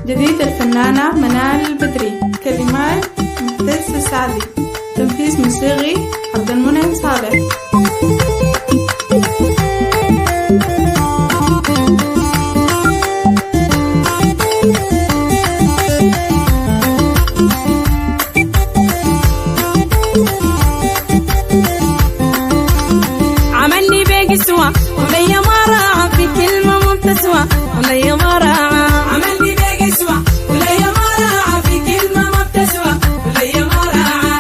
جديد الفنانة منال البدري، كلمات معتز السعدي، تنفيذ موسيقي عبد المنعم صالح. عملني بقسوة وليا ما راعى في كلمة ما بتسوى وليا ما راعى. عملني بقسوة وليا ما راعى في كلمة ما بتسوى وليا ما راعى.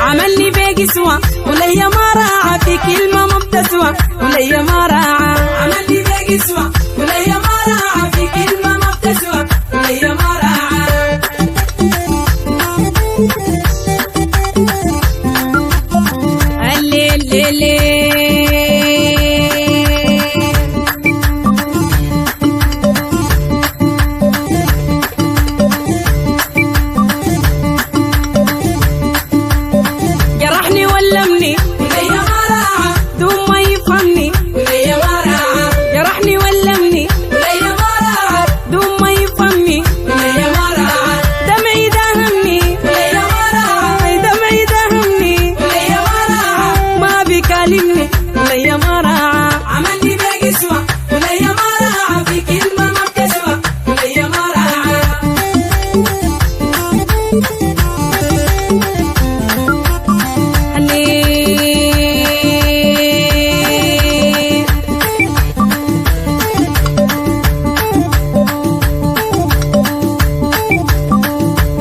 عملني بقسوة وليا ما راعى في كلمة ما بتسوى وليا ما راعى. عملني بقسوة وليا ما راعى في كلمة ما بتسوى وليا ما راعى. جرحني ولمني وليا ما راعى ثم يفهمني وليا ما راعى. جرحني ولمني وليا ما راعى ثم يفهمني وليا ما راعى. دمعي داهمني وليا ما راعى دمعي داهمني وليا ما راعى. ما بيكلمني وليا ما راعى. عملني بقسوة وليا ما راعى في كلمة ما بتسوى وليا ما راعى.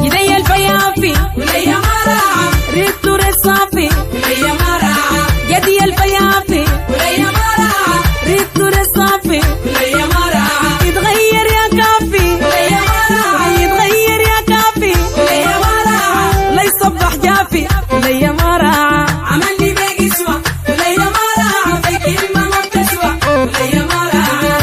يدي الفيافي وليا ما راعى. ريت رصافي وليا ما راعى. يدي الفيافي وليا ما راعى. ريت رصافي وليا ما راعى. يتغير يا كافي وليا ما راعى. يتغير يا كافي وليا ما راعى. لا يصبح جافي وليا ما راعى. عملني بقسوة وليا ما راعى في كلمة ما بتسوى وليا ما راعى.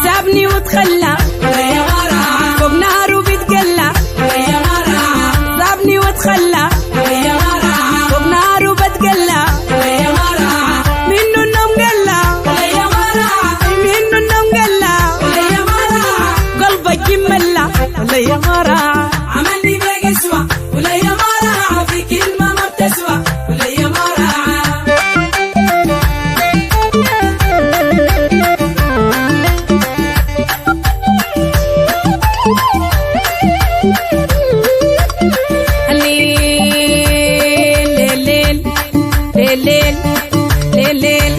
سابني وتخلى وليا ما راعى. فوق ناره بيتقلى وليا ما راعى. سابني وتخلى وليا ما راعى. فوق ناره بتقلى وليا ما راعى. منه النوم قلى وليا ما راعى. منه النوم قلى وليا ما راعى. قلبك جملى وليا ما راعى. عملني بقسوة وليا ما راعى في كلمة ما بتسوى وليا ما راعى. ليل ليل ليل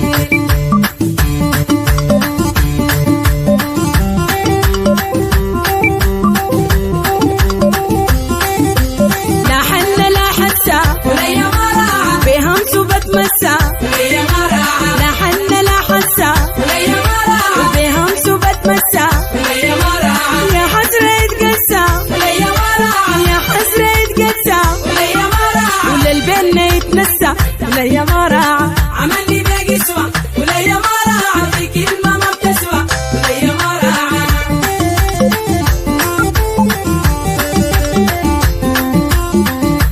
لا حن لا حسا وليا ما راعى. بهمسه بتمسى وليا ما راعى. لا حن لا حسا وليا ما راعى. بهمسه بتمسى وليا ما راعى. يا حسرة يتقسى وليا ما راعى. يا حسرة يتقسى وليا ما راعى. وللبن يتنسى وليا ما راعى. عملني بقسوة وليا ما راعى في كلمة ما بتسوى وليا ما راعى.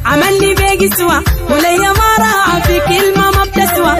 عملني بقسوة وليا ما راعى في كلمة ما بتسوى